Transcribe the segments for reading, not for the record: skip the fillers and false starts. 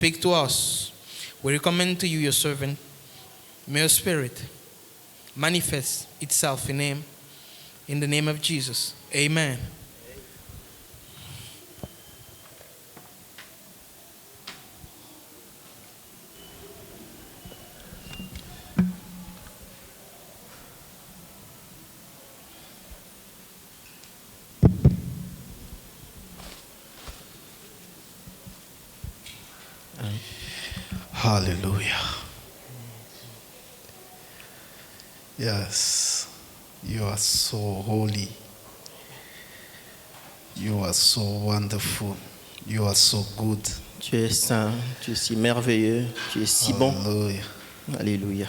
Speak to us. We recommend to you your servant. May your spirit manifest itself in him. In the name of Jesus. Amen. Hallelujah. Yes, you are so holy. You are so wonderful. You are so good. Tu es saint, tu es si merveilleux, tu es si bon. Hallelujah. Alléluia.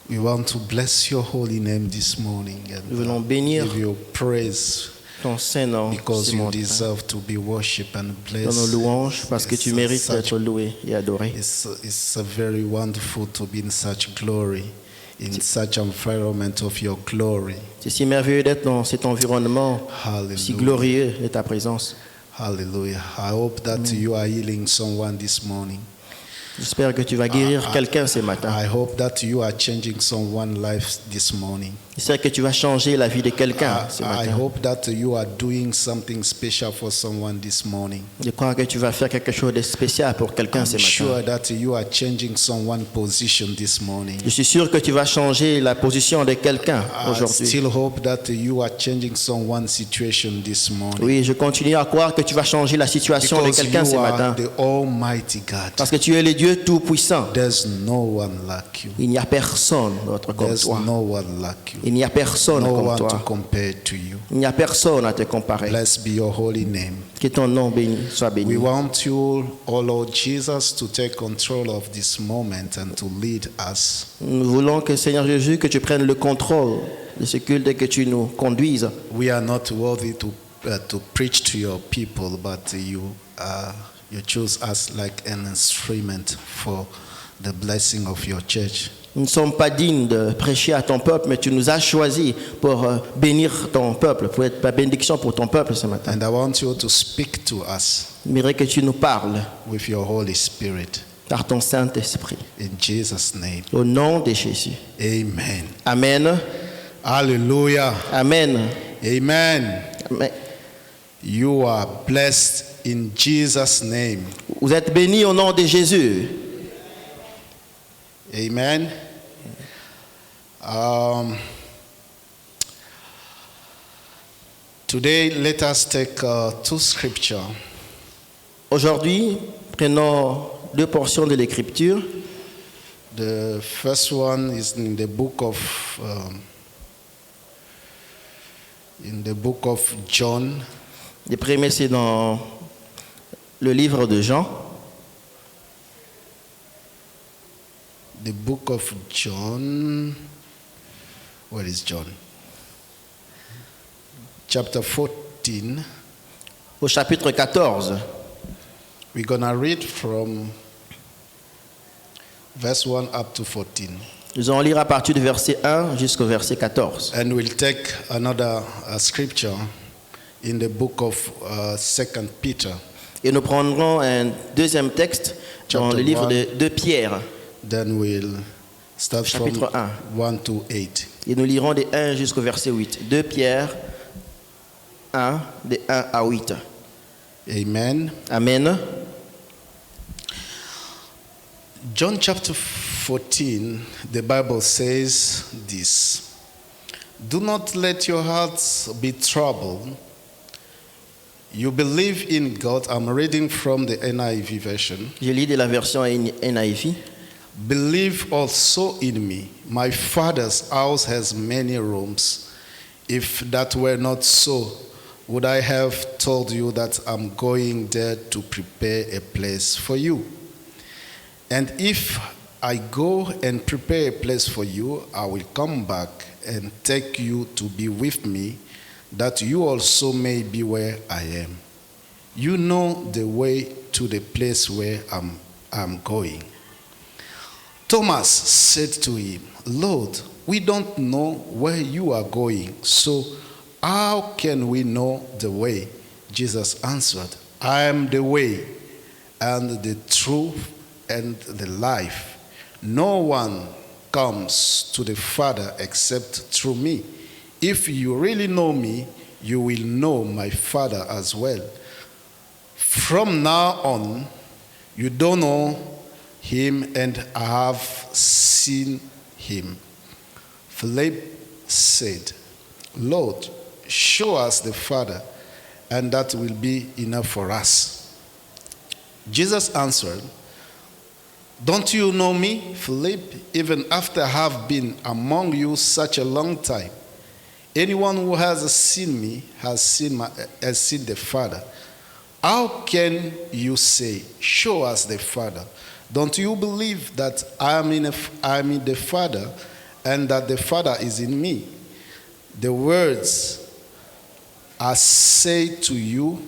We want to bless your holy name this morning Nous voulons and bénir give you praise ton saint nom because ce you matin. deserve to be worshipped and Dans nos blessed. louanges parce que tu mérites d'être loué et adoré. It's very wonderful to be in such glory, in such environment of your glory. C'est si merveilleux d'être dans cet environnement si Hallelujah. glorieux de ta présence. Hallelujah. I hope that you are healing someone this morning. J'espère que tu vas guérir quelqu'un ce matin. I hope that you are changing someone's life this morning. J'espère que tu vas changer la vie de quelqu'un ce I matin. hope that you are doing something special for someone this morning. Je crois que tu vas faire quelque chose de spécial pour quelqu'un I'm ce matin. sure that you are changing someone's position this morning. Je suis sûr que tu vas changer la position de quelqu'un I aujourd'hui. still hope that you are changing someone's situation this morning. Oui, je continue à croire que tu vas changer la situation de Because quelqu'un ce you are matin. the Almighty God. Parce que tu es le Dieu Tout-Puissant. There's no one like you. Il n'y a personne d'autre comme There's toi. no one like you. Il n'y a personne No comme one to toi. compare to you. Il n'y a personne à te comparer. Blessed be your holy name. Que ton nom béni soit We béni. want you, oh Lord Jesus, to take control of this moment and to lead us. Nous voulons que Seigneur Jésus, que tu prennes le contrôle de ce culte et que tu nous conduises. We are not worthy to preach to your people, but you choose us like an instrument for the blessing of your church. Nous ne sommes pas dignes de prêcher à ton peuple, mais tu nous as choisis pour bénir ton peuple, pour être la bénédiction pour ton peuple ce matin. And I want you to speak to us J'aimerais que tu nous parles with your Holy Spirit. par ton Saint-Esprit. In Jesus' name. Au nom de Jésus. Amen. Amen. Hallelujah. Amen. Amen. Amen. You are blessed in Jesus' name. Vous êtes bénis au nom de Jésus. Amen. Today, let us take two scriptures. Aujourd'hui, prenons deux portions de l'Écriture. The first one is in the book of John, Le premier, c'est dans le livre de Jean. the book of John. Where is John? Chapter 14. Au chapitre 14. We're gonna read from verse 1 up to 14. Nous allons lire à partir du verset 1 jusqu'au verset 14. And we'll take another scripture in the book of 2 Peter. Et nous prendrons un deuxième texte dans le livre de 2 Pierre, Then we'll start from chapitre 1. 1 to 8. Et nous lirons de 1 jusqu'au verset 8. 2 Pierre 1, de 1 à 8. Amen. Amen. John chapter 14, the Bible says this. Do not let your hearts be troubled. You believe in God. I'm reading from the NIV version. Je lis de la version NIV. Believe also in me. My Father's house has many rooms. If that were not so, would I have told you that I'm going there to prepare a place for you? And if I go and prepare a place for you, I will come back and take you to be with me, that you also may be where I am. You know the way to the place where I'm going. Thomas said to him, Lord, we don't know where you are going, so how can we know the way? Jesus answered, I am the way and the truth and the life. No one comes to the Father except through me. If you really know me, you will know my Father as well. From now on, you don't know him, and I have seen him. Philip said, Lord, show us the Father, and that will be enough for us. Jesus answered, don't you know me, Philip, even after I have been among you such a long time? Anyone who has seen me has seen the Father. How can you say, show us the Father? Don't you believe that I am in the Father, and that the Father is in me? The words I say to you,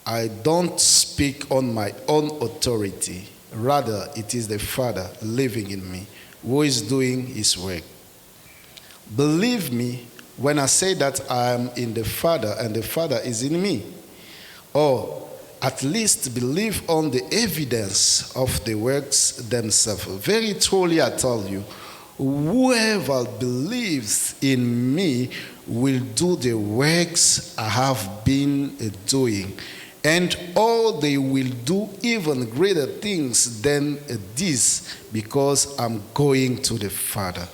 I don't speak on my own authority. Rather, it is the Father living in me who is doing his work. Believe me when I say that I am in the Father and the Father is in me. Or at least believe on the evidence of the works themselves. Very truly I tell you, whoever believes in me will do the works I have been doing. And all they will do even greater things than this, because I'm going to the Father.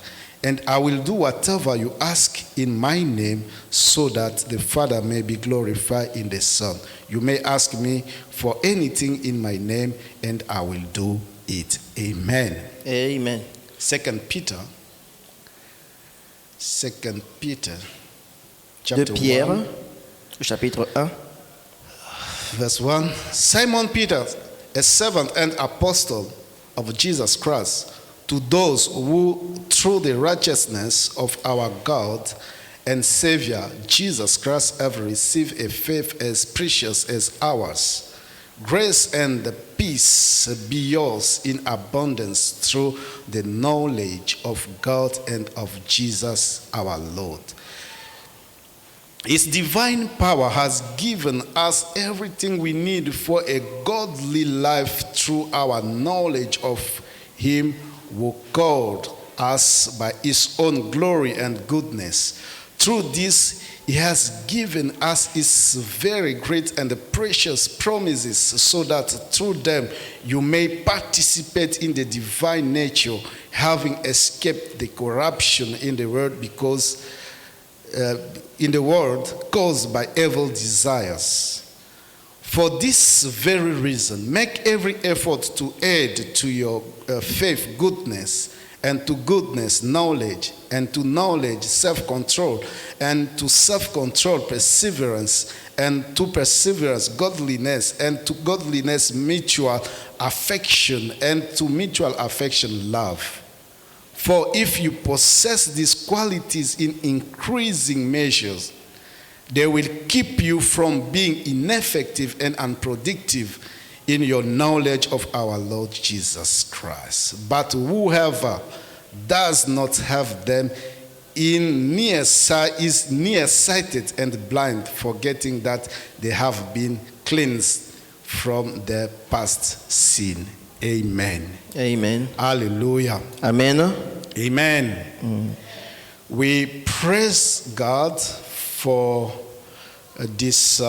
And I will do whatever you ask in my name, so that the Father may be glorified in the Son. You may ask me for anything in my name, and I will do it. Amen. Amen. 2 Peter. 2 Peter. De Chapter Pierre, 1. chapitre 1. Verse 1, Simon Peter, a servant and apostle of Jesus Christ, to those who, through the righteousness of our God and Savior Jesus Christ, have received a faith as precious as ours. Grace and peace be yours in abundance through the knowledge of God and of Jesus our Lord. His divine power has given us everything we need for a godly life through our knowledge of him who called us by his own glory and goodness. Through this, he has given us his very great and precious promises, so that through them you may participate in the divine nature, having escaped the corruption in the world caused by evil desires. For this very reason, make every effort to add to your faith goodness, and to goodness knowledge, and to knowledge self-control, and to self-control perseverance, and to perseverance godliness, and to godliness mutual affection, and to mutual affection love. For if you possess these qualities in increasing measures, they will keep you from being ineffective and unproductive in your knowledge of our Lord Jesus Christ. But whoever does not have them is nearsighted and blind, forgetting that they have been cleansed from their past sin. Amen. Amen. Hallelujah. Amen. Amen. We praise God for this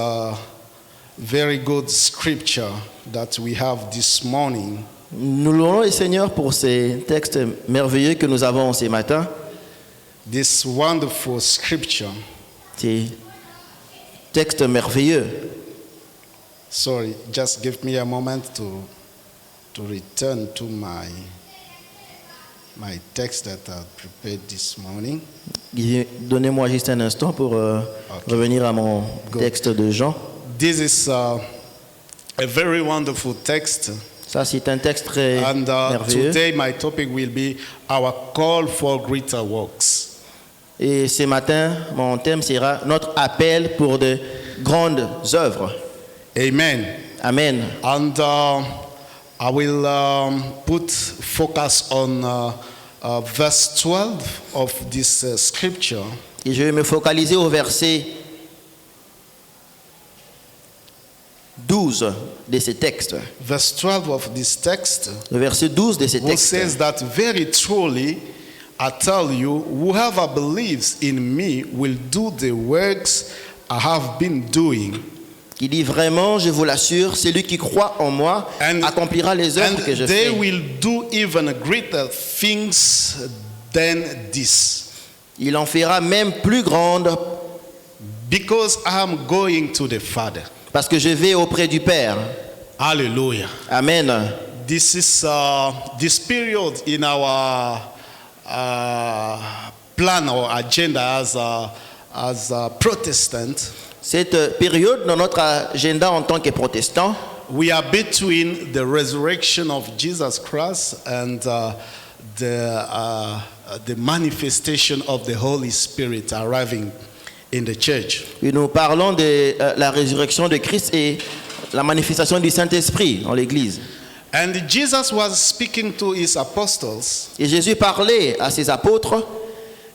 very good scripture that we have this morning. Nous louons le Seigneur pour ces textes merveilleux que nous avons ce matin. This wonderful scripture. Ces textes merveilleux. Sorry, just give me a moment to return to my text that I prepared this morning. Donnez-moi juste un instant pour revenir à mon texte de Jean. This is a very wonderful text. Ça, c'est un texte très And merveilleux. today my topic will be our call for greater works. Et ce matin, mon thème sera notre appel pour de grandes œuvres. Amen. Amen. And I will put focus on verse 12 of this scripture. Et je vais me focaliser au verset 12 de ces textes. verse 12 of this text, Le verset 12 de ces who textes. says that very truly I tell you, whoever believes in me will do the works I have been doing. Qui dit vraiment, je vous l'assure, celui qui croit en moi And- accomplira les œuvres que je they fais. will do even greater things than this, Il en fera même plus grande because I am going to the Father. parce que je vais auprès du Père. Hallelujah. Amen. This is this period in our plan or agenda as a Protestant. Cette période dans notre agenda en tant que protestants, We are between the resurrection of Jesus Christ and the manifestation of the Holy Spirit arriving in the church. et nous parlons de la résurrection de Christ et la manifestation du Saint-Esprit dans l'Église. And Jesus was speaking to his apostles. Et Jésus parlait à ses apôtres.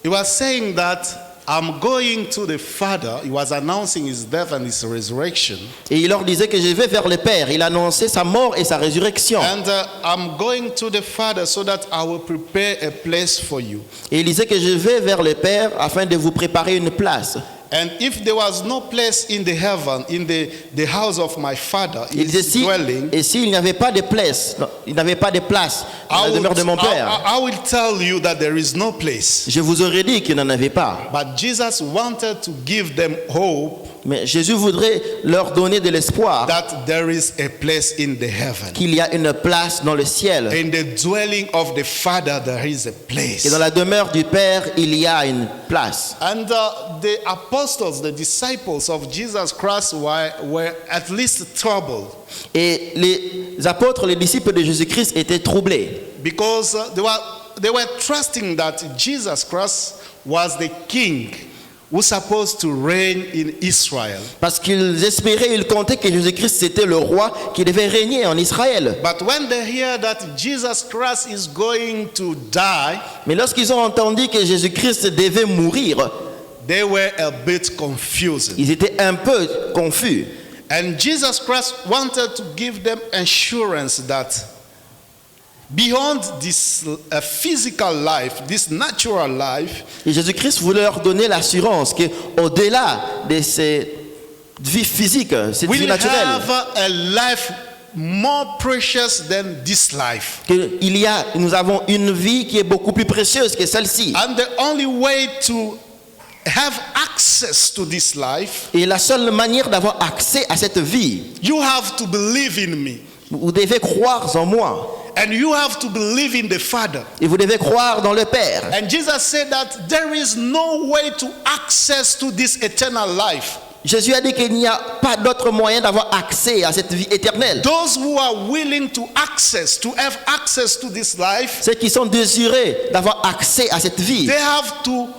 He was saying that I'm going to the Father. He was announcing his death and his resurrection. Et il leur disait que je vais vers le Père. Il annonçait sa mort et sa résurrection. And I'm going to the Father so that I will prepare a place for you. Et il disait que je vais vers le Père afin de vous préparer une place. And if there was no place in the heaven, in the house of my Father, Il disait his dwelling, et s'il n'y avait pas de place, non, il n'avait pas de place dans la demeure de mon Père, I will tell you that there is no place. je vous aurais dit qu'il n'en avait pas. But Jesus wanted to give them hope Mais Jésus voudrait leur donner de l'espoir that there is a place in the heaven. qu'il y a une place dans le ciel. In the dwelling of the Father, there is a place. Et dans la demeure du Père, il y a une place. And the apostles, the disciples of Jesus Christ were at least troubled Et les apôtres, les disciples de Jésus-Christ étaient troublés because they were trusting that Jesus Christ was the king who's supposed to reign in Israel. parce qu'ils espéraient, ils comptaient que Jésus-Christ c'était le roi qui devait régner en Israël. But when they hear that Jesus Christ is going to die, Mais lorsqu'ils ont entendu que Jésus-Christ devait mourir, they were a bit confused. ils étaient un peu confus. And Jesus Christ wanted to give them assurance that beyond this physical life, this natural life, Et Jésus-Christ voulait leur donner l'assurance qu'au-delà de cette vie physique, cette vie we'll naturelle, have a life more precious than this life. nous avons une vie qui est beaucoup plus précieuse que celle-ci. And the only way to have access to this life, Et la seule manière d'avoir accès à cette vie, you have to believe in me. vous devez croire en moi. And you have to believe in the Father. Et vous devez croire dans le Père. And Jesus said that there is no way to access to this eternal life. Jésus a dit qu'il n'y a pas d'autre moyen d'avoir accès à cette vie éternelle. Those who are willing to have access to this life, Ceux qui sont désirés d'avoir accès à cette vie, they have to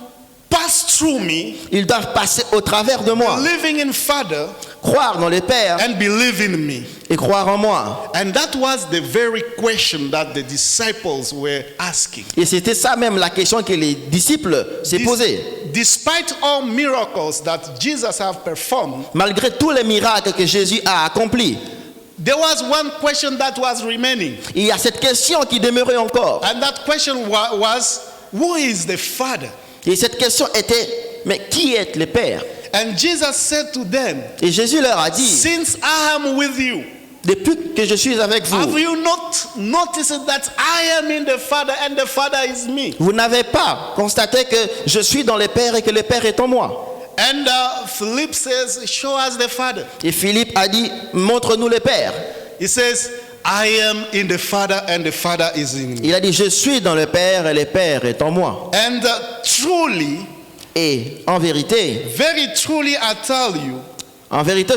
pass through me, ils doivent passer au travers de moi, believing in Father croire dans le Père and believe in me. et croire en moi. And that was the very question that the disciples were asking. Et c'était ça même la question que les disciples s'est posée. Despite all miracles that Jesus have performed, Malgré tous les miracles que Jésus a accomplis, there was one question that was remaining. il y a cette question qui demeurait encore. And that question was, who is the Father? Et cette question était, mais qui est le Père? And Jesus said to them, Et Jésus leur a dit, since I am with you, depuis que je suis avec have vous, you not noticed that I am in the Father and the Father is me? vous n'avez pas constaté que je suis dans le Père et que le Père est en moi. And Philip says, show us the Father. Et Philippe a dit, montre-nous le Père. He says, I am in the Father and the Father is in me. Il a dit, je suis dans le Père et le Père est en moi. And truly, Et en vérité, very truly I tell you,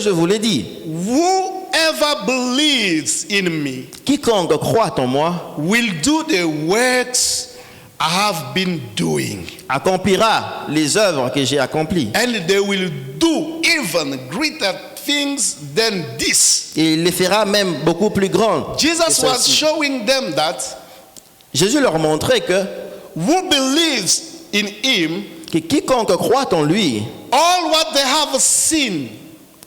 je vous l'ai dit, whoever believes in me quiconque croit en moi will do the works I have been doing. accomplira les œuvres que j'ai accomplies. And they will do even greater things than this. Et il les fera même beaucoup plus grandes. Jesus que was celles-ci. showing them that Jésus leur montrait que who believes in him, quiconque croit en lui, all what they have seen,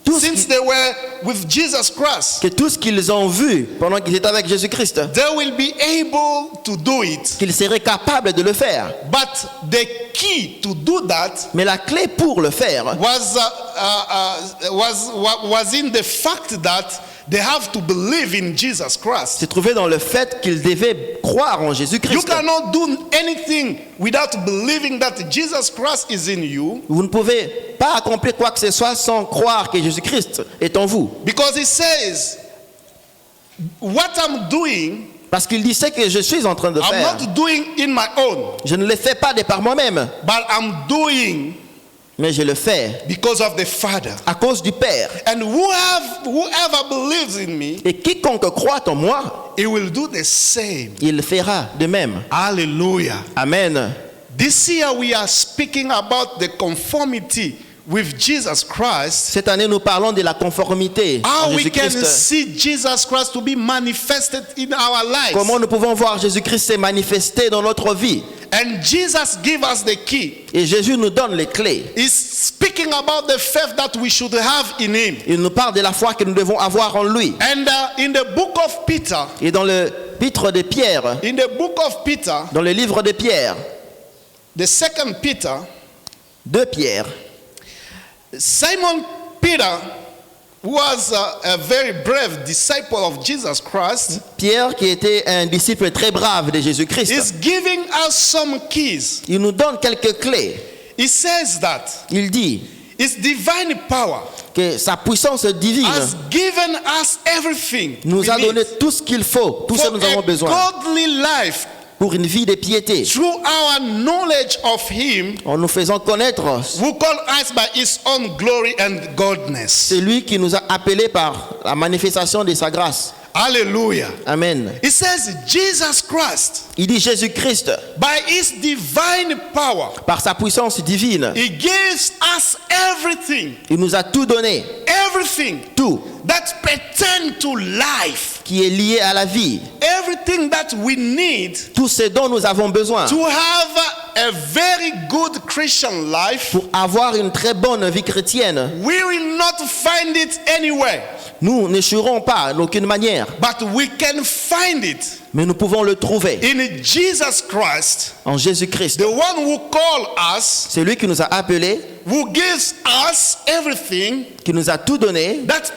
tout since they were with Jesus Christ, que tout ce qu'ils ont vu pendant qu'ils étaient avec Jésus-Christ, they will be able to do it. qu'ils seraient capables de le faire. But the key to do that Mais la clé pour le faire was in the fact that they have to believe in Jesus Christ. se trouvait dans le fait qu'ils devaient croire en You Jésus-Christ. cannot do anything without believing that Jesus Christ is in you, Vous ne pouvez pas accomplir quoi que ce soit sans croire que Jésus-Christ est en vous. because he says, what I'm doing, Parce qu'il dit, c'est que je suis en train de I'm faire. not doing in my own, Je ne le fais pas de par moi-même, but I'm doing mais je le fais because of the Father. à cause du Père. And whoever believes in me, Et quiconque croit en moi, he will do the same. il fera de même. Hallelujah. Amen. This year we are speaking about the conformity with Jesus Christ. Cette année, nous parlons de la conformité à How we can Jésus-Christ. see Jesus Christ to be manifested in our lives. Comment nous pouvons voir Jésus-Christ se manifester dans notre vie. And Jesus give us the key. Et Jésus nous donne les clés. He's speaking about the faith that we should have in him. Il nous parle de la foi que nous devons avoir en lui. And in the book of Peter, Et dans le l'épître de Pierre, in the book of Peter, dans le livre de Pierre, the second Peter, de Pierre, Simon Peter was a very brave disciple of Jesus Christ. Pierre qui était un disciple très brave de Jésus-Christ, Is giving us some keys. il nous donne quelques clés. He says that Il dit his divine power que sa puissance divine has given us everything nous we a need donné tout ce qu'il faut, tout ce for que nous avons a besoin godly life pour une vie de piété, through our knowledge of him en nous faisant connaître who called us by his own glory and godness. c'est lui qui nous a appelés par la manifestation de sa grâce. Hallelujah. Amen. He says Jesus Christ, Il dit Jésus-Christ, by his divine power, par sa puissance divine, he gives us everything, il nous a tout donné, everything tout that pertain to life, qui est lié à la vie, everything that we need tout ce dont nous avons besoin to have a very good Christian life. pour avoir une très bonne vie chrétienne. We will not find it anywhere, Nous n'échouerons pas d'aucune manière, but we can find it mais nous pouvons le trouver in Jesus Christ, en Jésus-Christ. the one who called us, C'est lui qui nous a appelés, who gives us everything qui nous a tout donné, that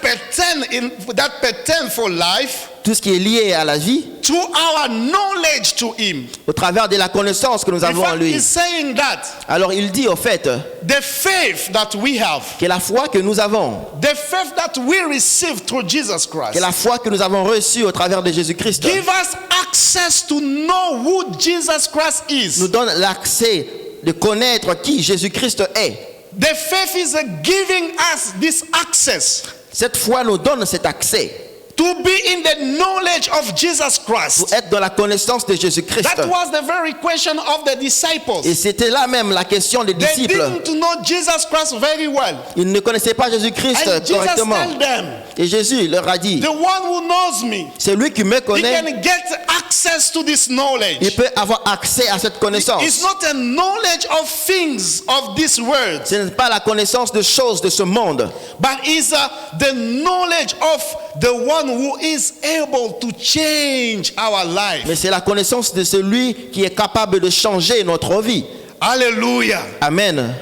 pertain for life, tout ce qui est lié à la vie, to our knowledge to him. au travers de la connaissance que nous In avons en fact, lui. he's saying that Alors il dit au fait the faith that we have, que la foi que nous avons, the faith that we receive through Jesus que Christ, la foi que nous avons reçue au travers de Jésus-Christ, give us access to know who Jesus Christ nous is. donne l'accès de connaître qui Jésus-Christ est. The faith is giving us this access Cette foi nous donne cet accès to be in the knowledge of Jesus Christ. pour être dans la connaissance de Jésus-Christ. That was the very question of the disciples. Et c'était là même la question des They disciples. didn't know Jesus Christ very well. Ils ne connaissaient pas Jésus-Christ And Jesus correctement. told them, Et Jésus leur a dit, the one who knows me, c'est lui qui me he connaît, can get access to this il knowledge. peut avoir accès à cette connaissance. It's not a knowledge of things of this world, Ce n'est pas la connaissance de choses de ce monde, but it's the knowledge of the one who is able to change our life. mais c'est la connaissance de celui qui est capable de changer notre vie. Hallelujah. Amen.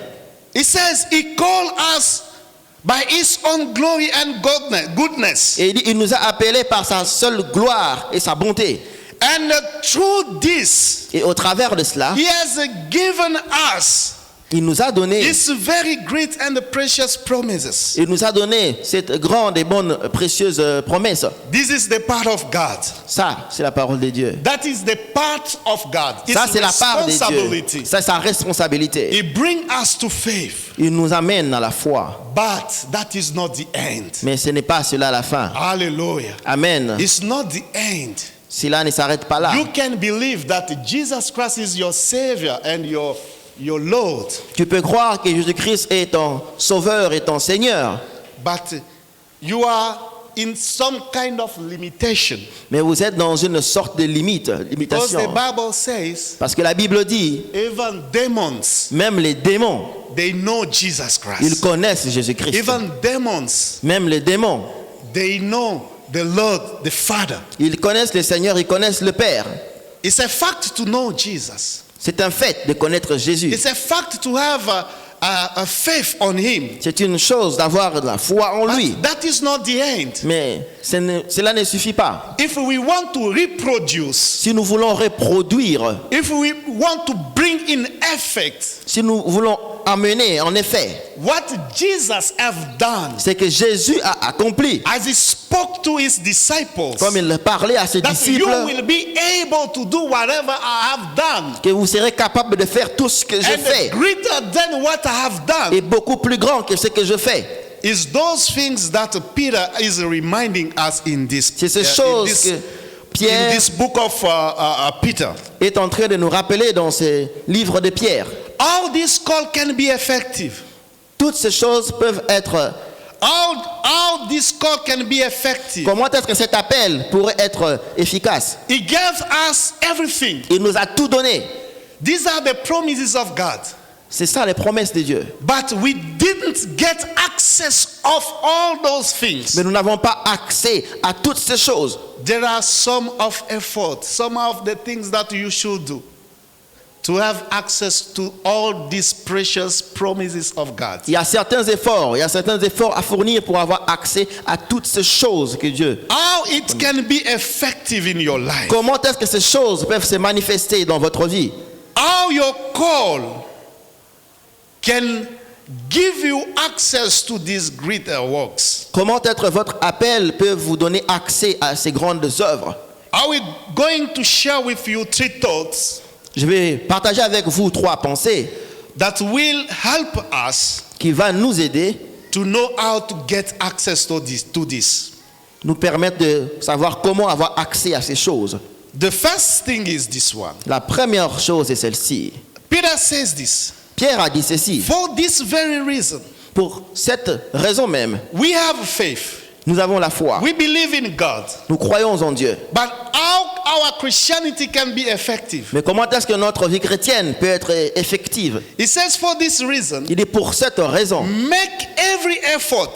He says he called us by his own glory and goodness. Et il dit, il nous a appelés par sa seule gloire et sa bonté. And through this, Et au travers de cela, he has given us il nous a donné, his very great and precious promises. il nous a donné cette grande et bonne, précieuse promesse. This is the part of God. Ça, c'est la parole de Dieu. That is the part of God. It's Ça, c'est la part de Dieu. responsibility. Ça, c'est sa responsabilité. He brings us to faith, Il nous amène à la foi. but that is not the end. Mais ce n'est pas cela la fin. Hallelujah. Amen. It's not the end. Cela ne s'arrête pas là. You can believe that Jesus Christ is your Savior and your Lord, Tu peux croire que Jésus-Christ est ton sauveur et ton Seigneur, but you are in some kind of limitation. mais vous êtes dans une sorte de Because limitation. the Bible says Parce que la Bible dit, even demons, même les démons, they know Jesus Ils Christ. connaissent Jésus-Christ. Even demons, Même les démons, they know the Lord, the Father. ils connaissent le Seigneur, ils connaissent le Père. It's a fact to know Jesus. C'est un fait de connaître Jésus. It's a fact to have a faith on Him. C'est une chose d'avoir de la foi en lui. But that is not the end. Mais cela ne suffit pas. If we want to reproduce, Si nous voulons reproduire, if we want to bring in effect si nous voulons amener en effet what Jesus have done, ce que Jésus a accompli, as He spoke to His disciples, comme il parlait à ses that you disciples, will be able to do whatever I have done, que vous serez capable de faire tout ce que je and fais, greater than what I have done. et beaucoup plus grand que ce que je fais. Is those things that Peter is reminding us in this, C'est ces in choses que in Pierre this book of Peter. est en train de nous rappeler dans ce livre de Pierre. All this call can be effective. Toutes ces choses peuvent être... All this call can be effective. Comment est-ce que cet appel pourrait être efficace? He gave us everything. Il nous a tout donné. These are the promises of God. C'est ça les promesses de Dieu. But we didn't get access of all those things. Mais nous n'avons pas accès à toutes ces choses. There are some of effort, some of the things that you should do to have access to all these precious promises of God. Il y a certains efforts à fournir pour avoir accès à toutes ces choses que Dieu. How it can be effective in your life. Comment est-ce que ces choses peuvent se manifester dans votre vie? How your call can give you access to these greater works. Comment être votre appel peut vous donner accès à ces grandes œuvres? Are we going to share with you 3 thoughts Je vais partager avec vous 3 pensées that will help us qui vont nous aider, to know how to get access to this. nous permettre de savoir comment avoir accès à ces choses. The first thing is this one. La première chose est celle-ci. Peter says this. Pierre a dit ceci. For this very reason, Pour cette raison même, we have faith. nous avons la foi. We believe in God. Nous croyons en Dieu. But how our Christianity can be effective? Mais comment est-ce que notre vie chrétienne peut être effective? He says for this reason, Il est pour cette raison. make every effort.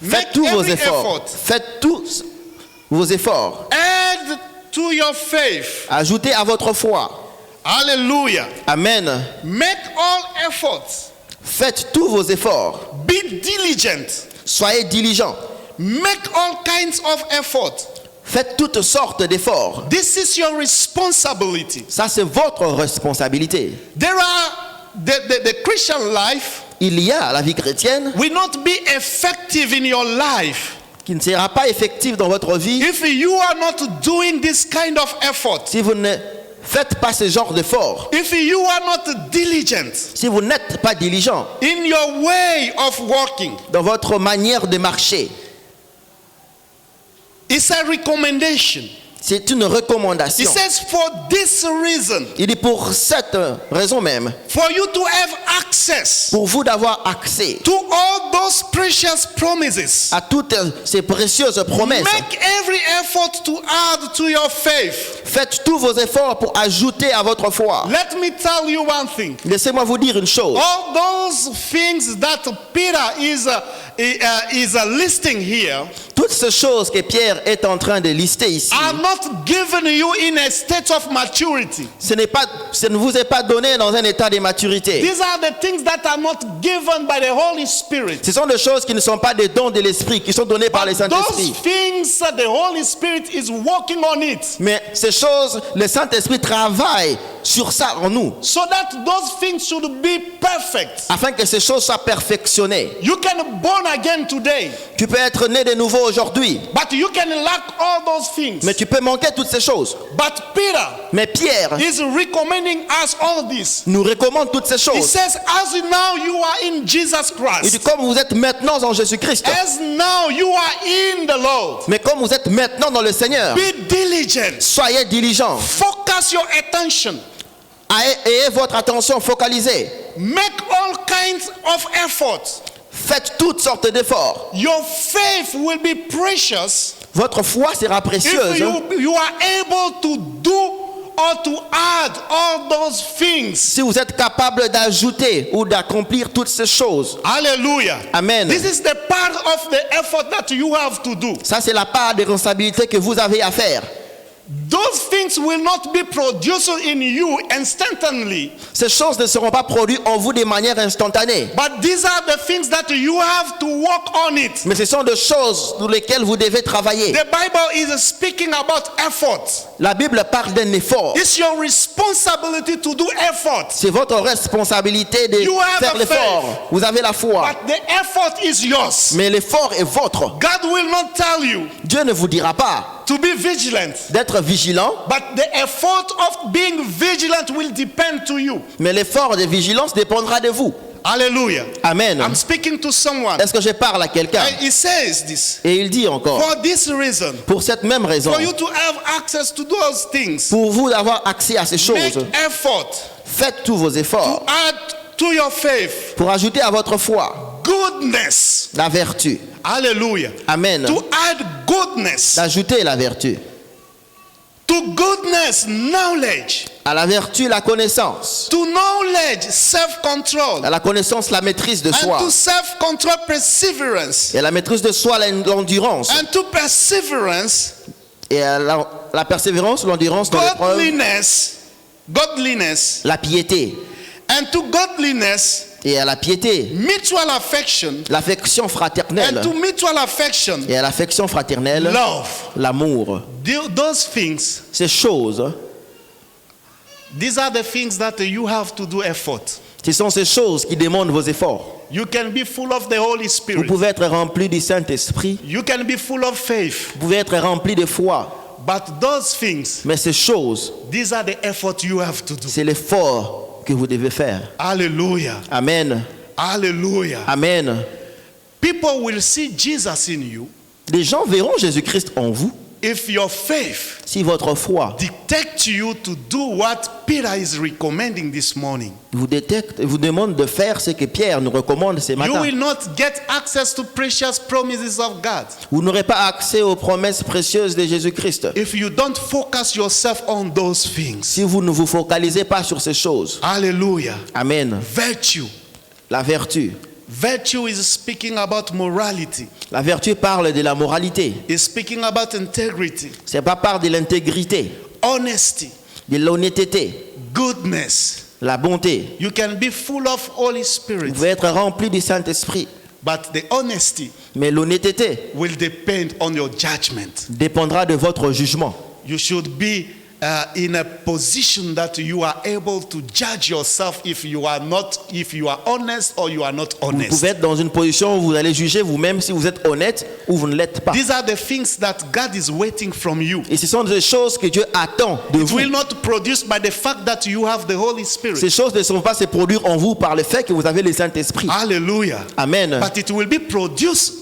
Faites tous vos efforts. Faites tous vos efforts. Add to your faith. Ajoutez à votre foi. Hallelujah. Amen. Make all efforts. Faites tous vos efforts. Be diligent. Soyez diligents. Make all kinds of effort. Faites toutes sortes d'efforts. This is your responsibility. Ça, c'est votre responsabilité. There are the Christian life Il y a la vie chrétienne will not be effective in your life qui ne sera pas effective dans votre vie if you are not doing this kind of effort. si vous ne faites pas ce genre d'efforts. If you are not diligent Si vous n'êtes pas diligent in your way of working. dans votre manière de marcher. It's a recommendation. C'est une He recommandation. says for this reason, Il dit pour cette raison même, for you to have access pour vous d'avoir accès to all those precious promises. à toutes ces précieuses promesses. Make every effort to add to your faith. Faites tous vos efforts pour ajouter à votre foi. Let me tell you one thing. Laissez-moi vous dire une chose. All those things that Peter is listing here Toutes ces choses que Pierre est en train de lister ici, are not given you in a state of maturity. ce ne vous est pas donné dans un état de maturité. These are the things that are not given by the Holy Spirit. Ce sont des choses qui ne sont pas des dons de l'Esprit, qui sont donnés par le But Saint-Esprit. those things, the Holy Spirit is working on it Mais ces choses, le Saint-Esprit travaille sur ça en nous, so that those things should be perfect. afin que ces choses soient perfectionnées. You can born again today, Tu peux être né de nouveau aujourd'hui, but you can lack all those things. mais tu peux manquer toutes ces choses. But Peter Mais Pierre is recommending us all this. nous recommande toutes ces He choses. says, as now you are in Jesus Il dit, Christ, comme vous êtes maintenant en Jésus-Christ, as now you are in the Lord, mais comme vous êtes maintenant dans le Seigneur, be diligent. soyez diligents. Focus your attention. Ayez votre attention focalisée. Make all kinds of efforts. Faites toutes sortes d'efforts. Your faith will be precious Votre foi sera if précieuse you are able to do or to add all those things. Si vous êtes capable d'ajouter ou d'accomplir toutes ces choses, Hallelujah. Amen. This is the part of the effort that you have to do. Ça c'est la part des responsabilités que vous avez à faire. Those things will not be produced in you instantly, Ces choses ne seront pas produites en vous de manière instantanée. but these are the things that you have to work on it. Mais ce sont des choses sur lesquelles vous devez travailler. The Bible is speaking about effort. La Bible parle d'un effort. It's your responsibility to do effort, C'est votre responsabilité de You have faire a l'effort. faith. Vous avez la foi. but the effort is yours. Mais l'effort est vôtre. God will not tell you Dieu ne vous dira pas to be vigilant, d'être vigilant, but the effort of being vigilant will depend to you. mais l'effort de vigilance dépendra de vous. Hallelujah. Amen. I'm speaking to someone. Est-ce que je parle à quelqu'un? And he says this. Et il dit encore, For this reason, pour cette même raison, for you to have access to those things, pour vous d'avoir accès à ces make choses, effort faites tous vos to efforts add to your faith pour ajouter à votre foi goodness. la vertu. Hallelujah. Amen. To add goodness. D'ajouter la vertu. To goodness, knowledge. À la vertu, la connaissance. To knowledge, self-control. À la connaissance, la maîtrise de And soi. to self-control, perseverance. Et à la maîtrise de soi, l'endurance. And to perseverance, Et à la persévérance, l'endurance dans l'épreuve, godliness. la piété. And to godliness, Et à la piété, mutual affection. l'affection fraternelle. And to mutual affection, Et à l'affection fraternelle, love. l'amour. Those things, Ces choses, these are the things that you have to do effort. ce sont ces choses qui demandent vos efforts. You can be full of the Holy Vous Spirit. pouvez être rempli du Saint-Esprit. You can be full of faith. Vous pouvez être rempli de foi. But those things, Mais ces choses, these are the effort you have to do. c'est l'effort que vous devez faire. Hallelujah. Amen. Hallelujah. Amen. People will see Jesus in you Les gens verront Jésus-Christ en vous if your faith si votre foi dictates you to do what Peter is recommending this morning. vous demande de faire ce que Pierre nous recommande ce You matin. will not get access to precious promises of God Vous n'aurez pas accès aux promesses précieuses de Jésus-Christ if you don't focus yourself on those things. si vous ne vous focalisez pas sur ces choses. Hallelujah. Amen. Virtue. La vertu. Virtue is speaking about morality. La vertu parle de la moralité. It's speaking about integrity, C'est pas part de l'intégrité, honesty, de l'honnêteté, goodness. la bonté. You can be full of Holy Vous Spirit, pouvez être rempli du Saint-Esprit, but the honesty mais l'honnêteté will depend on your judgment. dépendra de votre jugement. You should be in a position that you are able to judge yourself if you are honest or you are not Vous honest. pouvez être dans une position où vous allez juger vous-même si vous êtes honnête ou vous ne l'êtes pas. These are the things that God is waiting from you. Et ce sont des choses que Dieu attend de It vous. will not produce by the fact that you have the Holy Spirit. Ces choses ne sont pas se produire en vous par le fait que vous avez le Saint-Esprit. Hallelujah. Amen. But it will be produced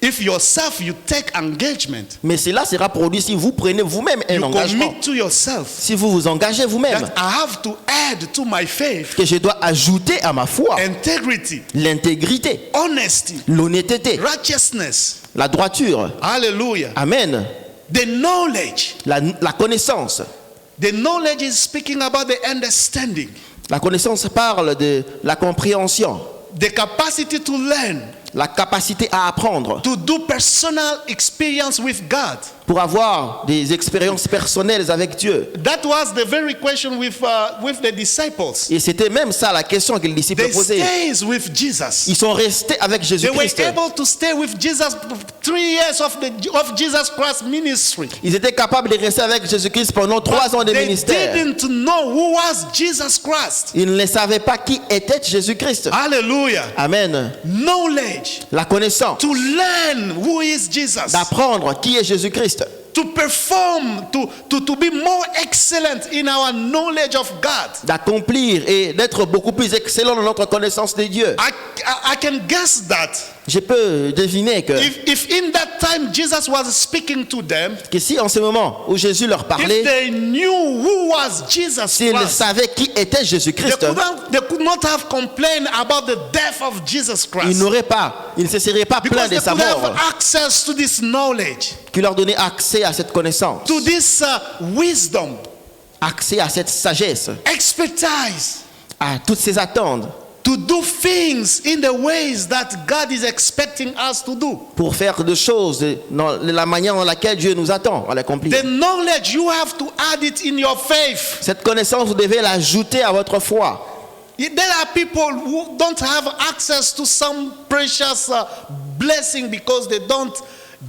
if yourself you take engagement. Mais cela sera produit si vous prenez vous-même un You engagement. commit to yourself Si vous vous engagez vous-même, that I have to add to my faith que je dois ajouter à ma foi integrity, l'intégrité, honesty, l'honnêteté, righteousness. la droiture. Hallelujah. Amen. The knowledge. La connaissance. The knowledge is speaking about the understanding, La connaissance parle de la compréhension, the capacity to learn, la capacité à apprendre, to do personal experience with God. pour avoir des expériences personnelles avec Dieu. That was the very question with the disciples. Et c'était même ça la question que les disciples They posaient. stayed with Jesus. Ils sont restés avec They were Jésus-Christ. able to stay with Jesus 3 years of Jesus Christ's ministry. Ils étaient capables de rester avec Jésus-Christ pendant 3 ans de They ministère. didn't know who was Jesus Christ. Ils ne savaient pas qui était Jésus-Christ. Hallelujah. Amen. Knowledge. La connaissance. To learn who is Jesus. D'apprendre qui est Jésus-Christ. To perform, to be more excellent in our knowledge of God. D'accomplir et d'être beaucoup plus excellent dans notre connaissance de Dieu. I can guess that Je peux deviner que if in that time Jesus was speaking to them, si en ce moment où Jésus leur if parlait, they knew who was Jesus s'ils Christ, savaient qui était they Jésus-Christ, could not have complained about the death of Jesus ils Christ. ne se seraient pas plaints Because de they sa could mort, have access to this knowledge, qui leur donnait accès à cette connaissance, to this wisdom, accès à cette sagesse, expertise, à toutes ces attentes, to do things in the ways that God is expecting us to do. pour faire des choses dans la manière dans laquelle Dieu nous attend à l'accomplir. The knowledge, you have to add it in your faith. Cette connaissance, vous devez l'ajouter à votre foi. There are people who don't have access to some precious blessing because they don't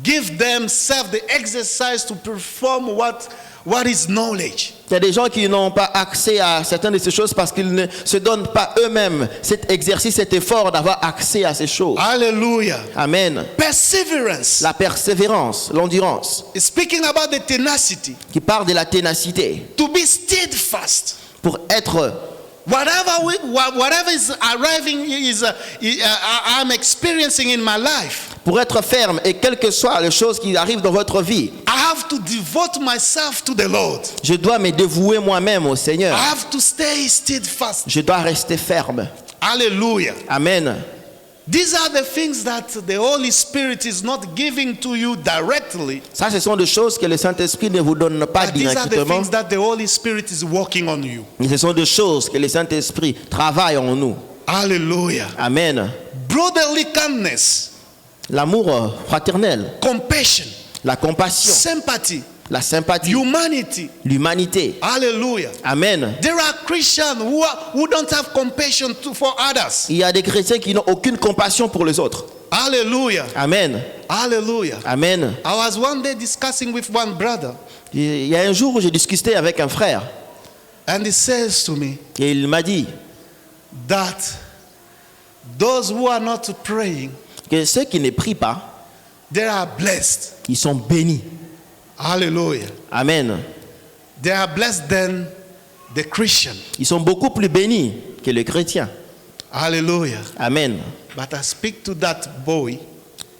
give themselves the exercise to perform what is knowledge. Il y a des gens qui n'ont pas accès à certaines de ces choses parce qu'ils ne se donnent pas eux-mêmes cet exercice, cet effort d'avoir accès à ces choses. Hallelujah. Amen. Perseverance. La persévérance, l'endurance, It's speaking about the tenacity. qui parle de la ténacité. To be steadfast. Pour être, Whatever is arriving I'm experiencing in my life. pour être ferme, et quelles que soient les choses qui arrivent dans votre vie, I have to devote myself to the Lord. je dois me dévouer moi-même au Seigneur. I have to stay steadfast. Je dois rester ferme. Hallelujah. Amen. These are the things that the Holy Spirit is not giving to you directly. Ça, ce sont des choses que le Saint-Esprit ne vous donne pas But these are the directement. things that the Holy Spirit is working on you. Mais ce sont des choses que le Saint-Esprit travaille en nous. Hallelujah. Amen. Brotherly kindness, L'amour fraternel, compassion, la compassion, sympathy, la sympathie, humanity. l'humanité. Hallelujah. Amen. There are Christians who don't have compassion for others. Il y a des chrétiens qui n'ont aucune compassion pour les autres. Hallelujah. Amen. Hallelujah. Amen. I was one day discussing with one brother, Il y a un jour où j'ai discuté avec un frère and he says to me et il m'a dit that those who are not praying, que ceux qui ne prient pas, they are blessed. ils sont bénis. Hallelujah. Amen. They are blessed than the Christian. Ils sont beaucoup plus bénis que les chrétiens. Hallelujah. Amen. But I speak to that boy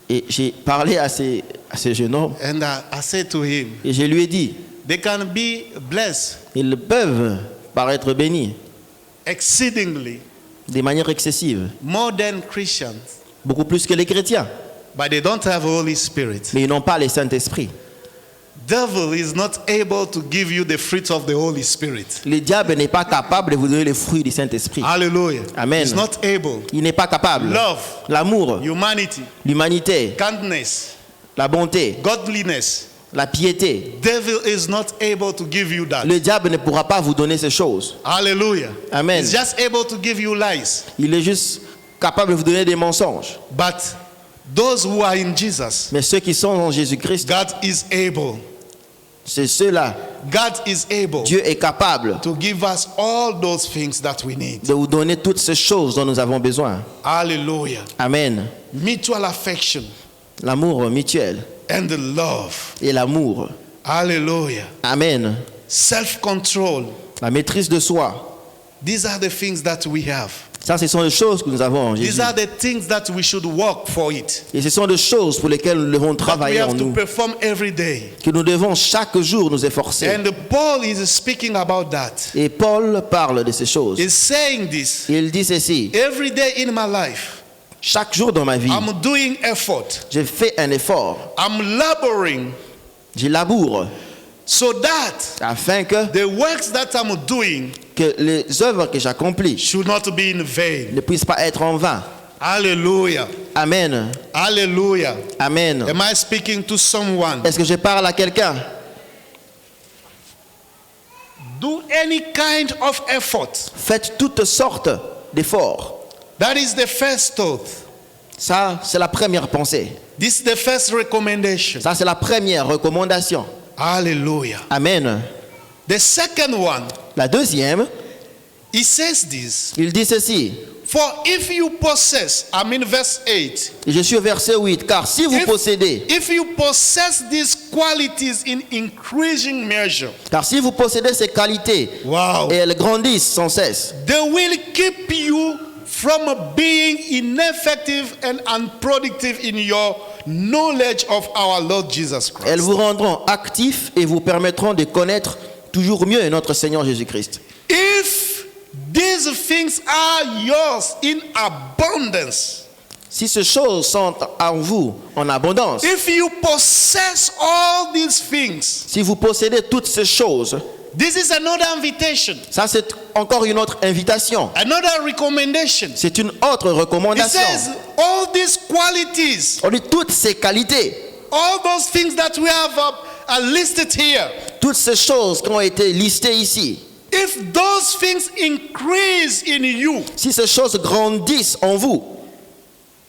Et j'ai parlé à ce jeune homme and I said to him, et je lui ai dit, they can be blessed ils peuvent paraître bénis exceedingly de manière excessive, more than Christians, beaucoup plus que les chrétiens, but they don't have Holy Spirit. mais ils n'ont pas le Saint-Esprit. Devil is not able to give you the fruits of the Holy Spirit. Le diable n'est pas capable de vous donner les fruits du Saint-Esprit. Hallelujah. Amen. He's not able. Il n'est pas capable. Love, L'amour, humanity, l'humanité, kindness, la bonté, godliness. la piété. Devil is not able to give you that. Le diable ne pourra pas vous donner ces choses. Hallelujah. Amen. He's just able to give you lies. Il est juste capable de vous donner des mensonges. But those who are in Jesus, Mais ceux qui sont en Jésus-Christ, God is able. c'est ceux-là. God is able Dieu est capable to give us all those things that we need. de vous donner toutes ces choses dont nous avons besoin. Hallelujah. Amen. Mutual affection L'amour mutuel and the love. et l'amour. Hallelujah. Amen. Self-control. La maîtrise de soi. These are the things that we have. Ça, ce sont les choses que nous avons en Jésus. These are the things that we should work for it. Et ce sont des choses pour lesquelles nous devons That we travailler en have to nous. perform every day. Que nous devons chaque jour nous efforcer. And Paul is speaking about that. Et Paul parle de ces choses. He's saying this. Il dit ceci. Every day in my life, Chaque jour dans ma vie, I'm doing effort. je fais un effort. I'm laboring Je laboure so that afin que the works that I'm doing les œuvres que j'accomplis should not be in vain. ne puissent pas être en vain. Hallelujah. Amen. Hallelujah. Amen. Am I speaking to someone? Est-ce que je parle à quelqu'un? Do any kind of effort. Faites toutes sortes d'efforts. That is the first thought. Ça, c'est la première pensée. This is the first recommendation. Ça, c'est la première recommandation. Hallelujah. Amen. The second one, La deuxième, he says this. il dit ceci. For if you possess, I'm in verse 8. Et je suis au verset 8. Car si vous possédez, If you possess these qualities in increasing measure, car si vous possédez ces qualités, wow, et elles grandissent sans cesse, they will keep you from being ineffective and unproductive in your knowledge of our Lord Jesus Christ. elles vous rendront actifs et vous permettront de connaître toujours mieux notre Seigneur Jésus-Christ. If these things are yours in abundance, Si ces choses sont en vous en abondance, if you possess all these things, si vous possédez toutes ces choses, This is another invitation, Ça, c'est encore une autre invitation. another recommendation. C'est une autre It recommandation. says all these qualities, On dit toutes ces qualités, all those things that we have are listed here. toutes ces choses qui ont été listées ici. If those things increase in you, Si ces choses grandissent en vous,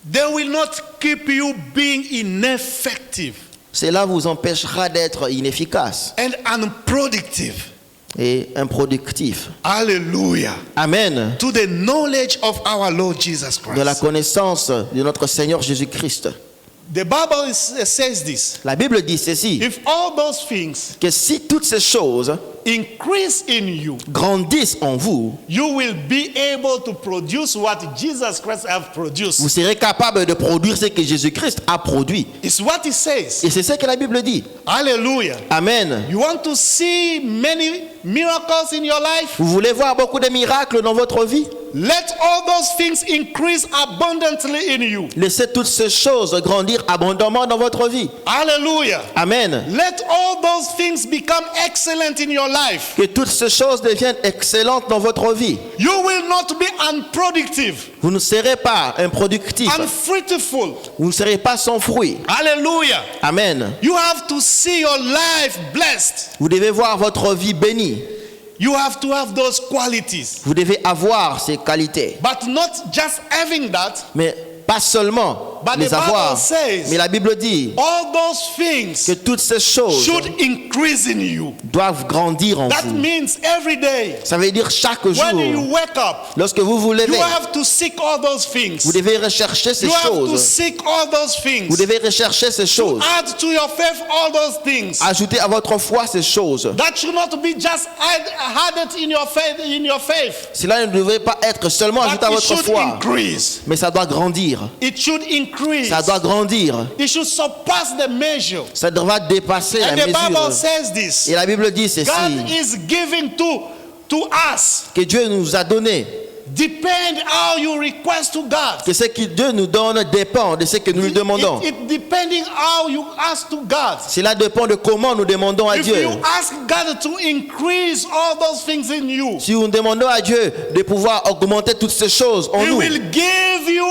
they will not keep you being ineffective cela vous empêchera d'être inefficace and unproductive. et improductif. Hallelujah. Amen. To the knowledge of our Lord Jesus De la Christ. connaissance de notre Seigneur Jésus-Christ. The Bible says this. La Bible dit ceci, If all those things que si toutes ces choses increase in you, grandissent en vous, you will be able to produce what Jesus Christ have vous produced. serez capable de produire ce que Jésus-Christ a produit. It's what it says. Et c'est ce que la Bible dit. Hallelujah. Amen. You want to see many miracles in your life? Vous voulez voir beaucoup de miracles dans votre vie? Let all those things increase abundantly in you. Laissez toutes ces choses grandir abondamment dans votre vie. Hallelujah. Amen. Let all those things become excellent in your life. Que toutes ces choses deviennent excellentes dans votre vie. You will not be unproductive, Vous ne serez pas improductif. unfruitful. Vous ne serez pas sans fruit. Hallelujah. Amen. You have to see your life blessed. Vous devez voir votre vie bénie. You have to have those qualities. Vous devez avoir ces qualités. But not just having that, Mais pas seulement But the les avoir. Bible says- Mais la Bible dit all those things que toutes ces choses should increase in you. doivent grandir en That vous. means every day, Ça veut dire chaque when you jour, wake up, lorsque vous vous you levez, have to seek all those things. vous devez rechercher ces You have to choses. seek all those Vous things. devez rechercher ces choses. Add to your faith all those things. Ajoutez à votre foi ces choses. That should not be just added in your faith. Cela ne devrait pas être seulement ajouté But à it votre should foi, increase. mais ça doit grandir. It should increase. Ça doit grandir. It should surpass the measure. Ça devra dépasser la And the Bible mesure. says this. Et la Bible dit ceci, God is giving to us. que Dieu nous a donné, Depend how you request to God. que ce que Dieu nous donne dépend de ce que nous lui demandons. It depending how you ask to God. Cela dépend de comment nous demandons à If Dieu. you ask God to increase all those things in you, Si nous demandons à Dieu de pouvoir augmenter toutes ces choses en He nous, will give you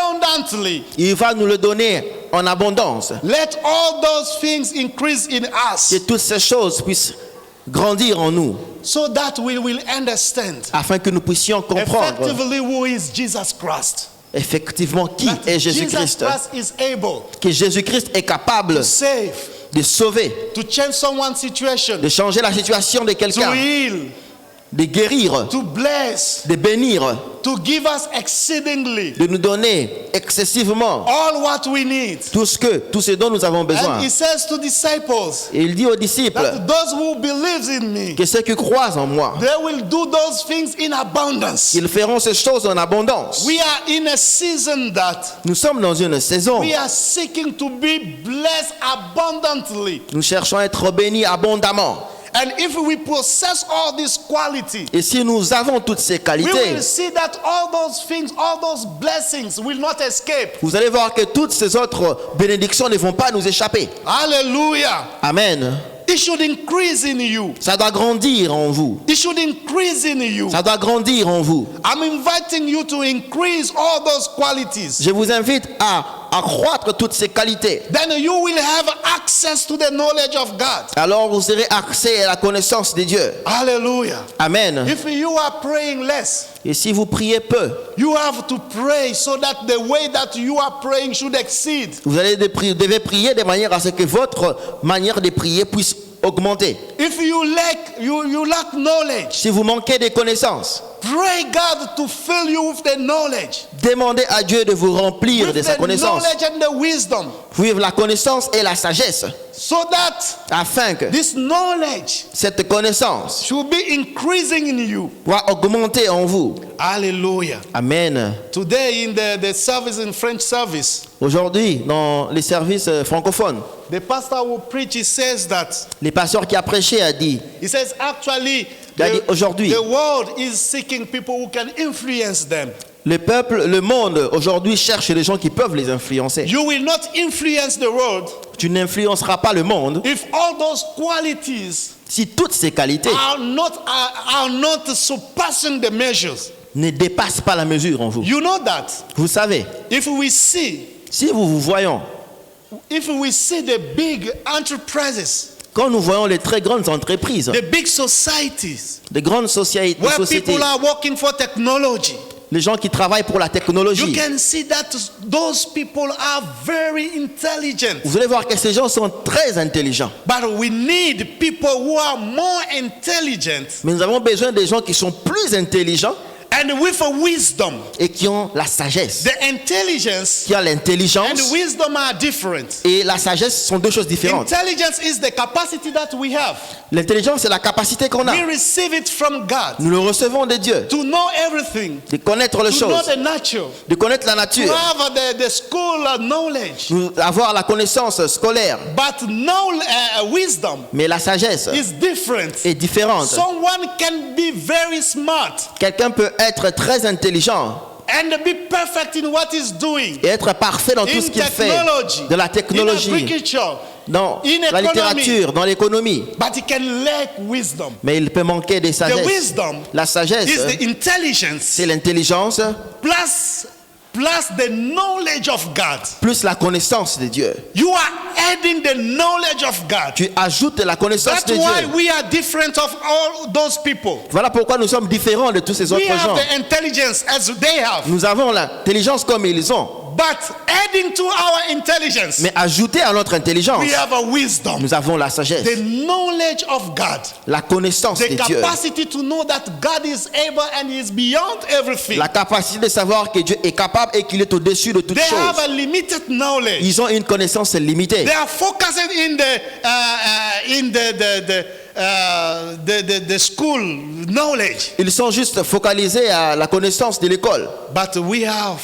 abundantly. il va nous le donner en abondance. Let all those things increase in us Que toutes ces choses puissent grandir en nous, so that we will understand afin que nous puissions comprendre effectively who is Jesus Christ. effectivement qui That est Jesus Jésus-Christ. Christ is able Que Jésus-Christ est capable to save, de sauver, to change someone's situation, de changer la situation de to quelqu'un, heal, de guérir, to bless, de bénir, to give us exceedingly de nous donner excessivement all what we need. tout ce dont nous avons besoin. And He says to disciples Et il dit aux disciples that those who believes in me, que ceux qui croient en moi, they will do those things in abundance. ils feront ces choses en abondance. We are in a season that Nous sommes dans une saison, we are seeking to be blessed abundantly. nous cherchons à être bénis abondamment. And if we possess all this quality, Et si nous avons toutes ces we qualités, will see that all those things, all those blessings will not escape. vous allez voir que toutes ces autres bénédictions ne vont pas nous échapper. Hallelujah. Amen. It should increase in you. Ça doit grandir en vous. It should increase in you. Ça doit grandir en vous. I'm inviting you to increase all those qualities. Je vous invite à accroître toutes ces qualités. Then you will have access to the knowledge of God. Alors vous aurez accès à la connaissance de Dieu. Hallelujah. Amen. If you are praying less, Et si vous priez peu, you have to pray so that the way that you are praying should exceed. vous devez prier de manière à ce que votre manière de prier puisse augmenter. If you lack knowledge, Si vous manquez de connaissances, pray God to fill you with the knowledge, demandez à Dieu de vous remplir de with sa the connaissance. knowledge and the wisdom, Vivre la connaissance et la sagesse, so that afin que this knowledge cette connaissance should be increasing in you. soit augmentée en vous. Hallelujah. Amen. Today in the service, in French service, Aujourd'hui, dans les services francophones, the pastor who preach, he says that, les pasteurs qui a prêché a dit, he says actually Il a dit aujourd'hui, the world is seeking people who can influence them. le peuple, le monde aujourd'hui cherche des gens qui peuvent les influencer. You will not influence the world Tu n'influenceras pas le monde if all those qualities si toutes ces qualités are not surpassing the measures. ne dépassent pas la mesure en vous, You know that. vous savez, If we see si vous voyons, the big enterprises, quand nous voyons les très grandes entreprises, the big societies, les grandes sociétés, where people are working for technology, les gens qui travaillent pour la you technologie, can see that those people are very intelligent. vous allez voir que ces gens sont très intelligents. But we need people who are more intelligent Mais nous avons besoin des gens qui sont plus intelligents and with a wisdom. et qui ont la sagesse. The intelligence Qui ont and l'intelligence wisdom are different. et la sagesse sont deux choses différentes. Intelligence is the capacity that we have. L'intelligence, c'est la capacité qu'on a. We receive it from God Nous le recevons de Dieu. to know everything, De connaître les to know choses, the natural, de connaître la to nature, have the school knowledge. avoir la connaissance scolaire. But wisdom Mais la sagesse is different. est différente. Someone can be very smart Quelqu'un peut être très intelligent and be perfect in what he's doing. et être parfait dans tout In ce qu'il fait, technology, de la in technologie, agriculture, dans in la economy. littérature, dans l'économie. But he can lack wisdom. Mais il peut manquer de The sagesse. wisdom La sagesse, is the intelligence c'est l'intelligence plus the knowledge of God. plus la connaissance de Dieu. You are adding the knowledge of God. Tu ajoutes la connaissance That's de why Dieu. we are different of all those people. Voilà pourquoi nous sommes différents de tous ces We autres gens. have the intelligence as they have. Nous avons l'intelligence comme ils ont. But adding to our intelligence, Mais ajouter à notre intelligence, we have a wisdom. nous avons la sagesse, The knowledge of God. la connaissance The de Dieu, capacity to know that God is able and is beyond everything. la capacité de savoir que Dieu est capable et qu'il est au-dessus de toutes They have choses. a limited knowledge. Ils ont une connaissance limitée. They are focusing in the school knowledge. Ils sont juste focalisés à la connaissance de l'école. But we have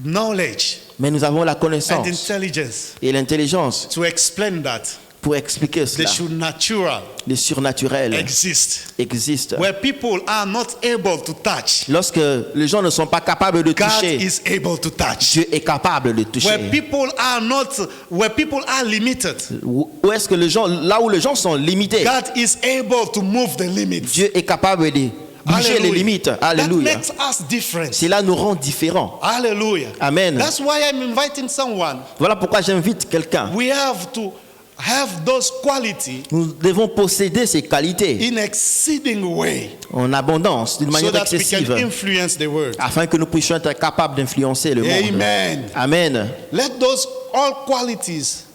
knowledge Mais nous avons la and connaissance intelligence et l'intelligence to explain that pour expliquer the cela. supernatural Le surnaturel exist. existe. Where people are not able to touch, Lorsque les gens ne sont pas capables de God toucher, is able to touch. Dieu est capable de toucher. Where people are limited, Où est-ce que les gens, là où les gens sont limités, God is able to move the limits. Dieu est capable de bouger les limites. That Alléluia. makes us different. Cela nous rend différents. Hallelujah. Amen. That's why I'm inviting someone. Voilà pourquoi j'invite quelqu'un. We have to have those qualities Nous devons posséder ces qualités in exceeding way en abondance, d'une so manière that we can excessive, influence the world. afin que nous puissions être capables d'influencer le monde. Amen. Amen. Let those all qualities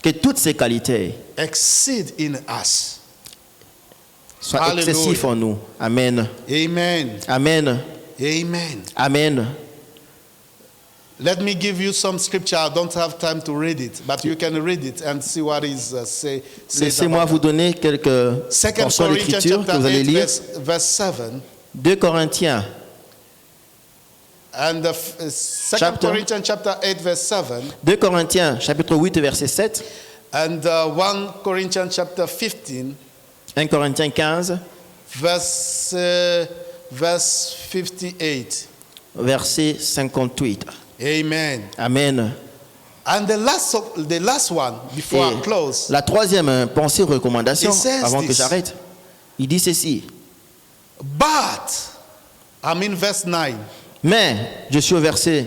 Que toutes ces qualités exceed in us. soient Hallelujah. excessives en nous. Amen. Amen. Amen. Amen. Amen. Let me give you some scripture. I don't have time to read it, but you can read it and see what is says Laissez-moi about vous donner quelques 2 portions Corinthians d'écriture que chapter vous allez 8 lire. verse 7 2 Corinthiens, and 2 Chapter. Corinthians chapter 8 verse 7 2 Corinthiens chapitre 8 verset 7, and 1 Corinthians chapter 15 1 Corinthiens 15 verse 58. verset 58. Amen. Amen. And the last one before I Et close, la troisième pensée recommandation, It says avant que this. j'arrête, il dit ceci. but I'm in verse 9. Mais, je suis au verset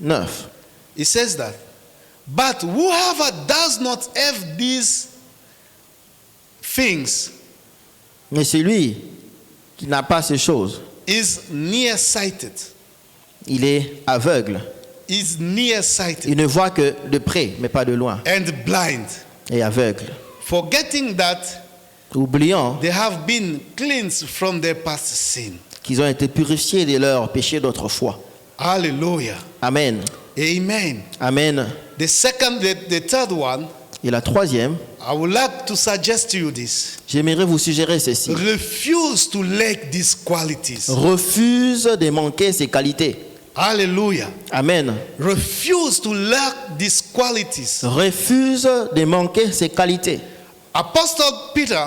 9. It says that, but whoever does not have these things Mais celui qui n'a pas ces choses, is nearsighted. il est aveugle. Is nearsighted Il ne voit que de près, mais pas de loin. and blind, Et aveugle. forgetting that Oubliant they have been cleansed from their past sin. qu'ils ont été purifiés de leurs péchés d'autrefois. Hallelujah. Amen. Amen. Amen. The third one, Et la troisième, I would like to suggest to you this. j'aimerais vous suggérer ceci. Refuse to lack these qualities. Refuse de manquer ces qualités. Hallelujah. Amen. Refuse to lack these qualities. Refuse de manquer ces qualités. Apostle Peter,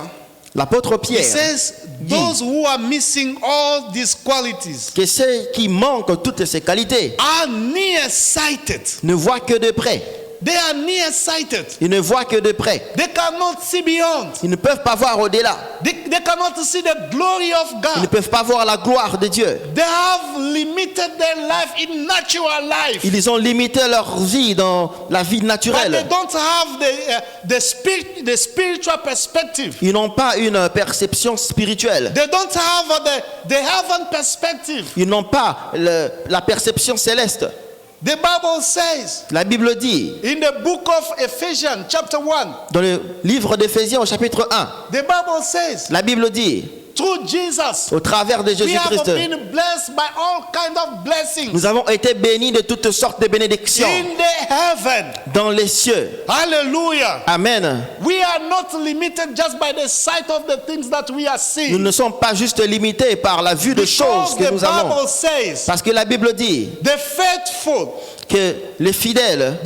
L'apôtre he Pierre says, those who are missing all these qualities que ceux qui manquent toutes ces qualités are nearsighted. ne voient que de près. they are nearsighted. Ils ne voient que de près. They cannot see beyond. Ils ne peuvent pas voir au-delà. They cannot see the glory of Ils ne God. peuvent pas voir la gloire de Dieu. They have limited their life in natural life. Ils ont limité leur vie dans la vie But they naturelle. don't have the spiritual perspective. Ils n'ont pas une perception spirituelle. They don't have the heaven perspective. Ils n'ont pas la perception céleste. The Bible says La Bible dit, in the book of Ephesians, chapter 1, dans le livre d'Éphésiens au chapitre 1, the Bible says, la Bible dit, through Jesus, au travers de we have Jésus-Christ, been blessed by all kinds of blessings nous avons été bénis de toutes sortes de bénédictions in the heaven. dans les cieux. Hallelujah. Amen. We are not limited just by the sight of the things that we are Nous seeing. ne sommes pas juste limités par la vue de choses Because que the nous avons. Bible says, Parce que la Bible dit the faithful que les fidèles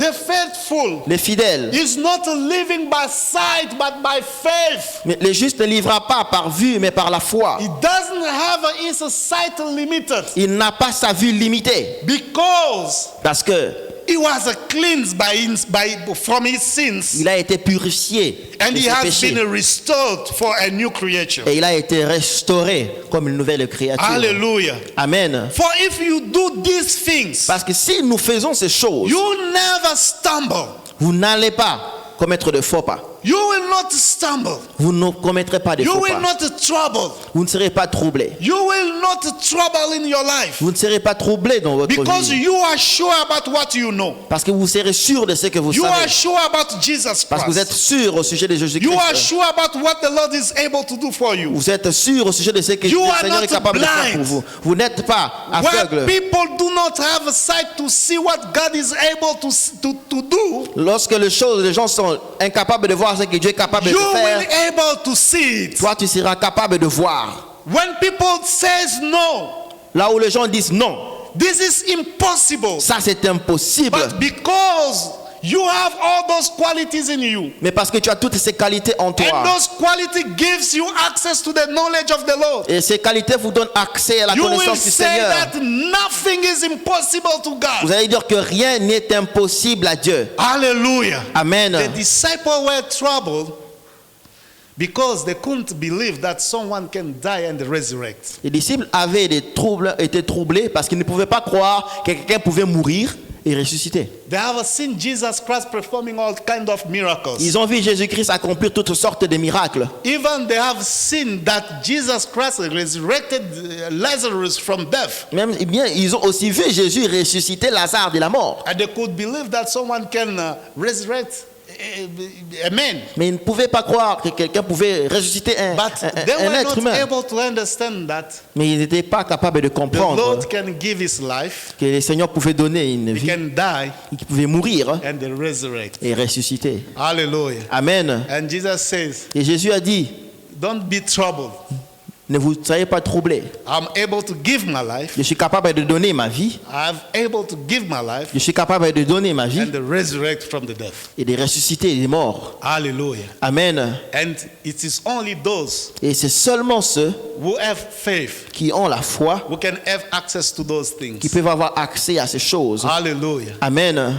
is not living by sight but by faith. mais les justes ne livrera pas par vue mais par la foi. He doesn't have his sight limited Il n'a pas sa vue limitée because parce que he was cleansed from his sins, il a été purifié and de he ses has péchés been restored for a new creature. et il a été restauré comme une nouvelle créature. Hallelujah. Amen. For if you do these things, Parce que si nous faisons ces choses, you never stumble. vous n'allez pas commettre de faux pas. You will not stumble. Vous ne commettrez pas de You faux will pas. not trouble. Vous ne serez pas troublé. You will not trouble in your life Vous ne serez pas troublé dans votre because vie. you are sure about what you know. Parce que vous serez sûr de ce que vous You are savez. sure about Jesus Parce que vous êtes Christ. sûr au sujet de You are Jésus-Christ. sure about what the Lord is able to do for you. Vous êtes sûr au sujet de ce que You le are Seigneur not est capable de faire pour blind. vous. Vous n'êtes pas When aveugle. people do not have a sight to see what God is able to do, Lorsque les gens sont incapables de voir ce que Dieu est capable you de faire, will able to see it. toi tu seras capable de voir. When people says no, Là où les gens disent non, this is impossible. ça c'est impossible. But because you have all those qualities in you, Mais parce que tu as toutes ces qualités en and toi. those qualities gives you access to the knowledge of the Lord, Et ces qualités vous donnent accès à la you will connaissance du say Seigneur. that nothing is impossible to Vous God. allez dire que rien n'est impossible à Dieu. Hallelujah. Amen. The disciples were troubled because they couldn't believe that someone can die and resurrect. Les disciples avaient été troublés parce qu'ils ne pouvaient pas croire que quelqu'un pouvait mourir et ressusciter. They have seen Jesus Christ performing all kinds of miracles. Ils ont vu Jésus-Christ accomplir toutes sortes de miracles. Even they have seen that Jesus Christ resurrected Lazarus from death. Même, eh bien, ils ont aussi vu Jésus ressusciter Lazare de la mort. And they could believe that someone can resurrect a man. Mais ils ne pouvaient pas croire que quelqu'un pouvait ressusciter un But they un were être not humain. able to understand that Mais ils n'étaient pas capables de the comprendre Lord can give his life, que le Seigneur pouvait donner une he vie, can die, qu'il pouvait mourir and then resurrect. et ressusciter. Hallelujah. Amen. And Jesus says, Et Jésus a dit, don't be troubled. ne vous soyez pas troublés. I'm able to give my life. Je suis capable de donner ma vie. I'm able to give my life Je suis capable de donner ma vie and to resurrect from the death. et de ressusciter les morts. Hallelujah. Amen. And it is only those Et c'est seulement ceux who have faith qui ont la foi who can have access to those qui things. peuvent avoir accès à ces choses. Hallelujah. Amen.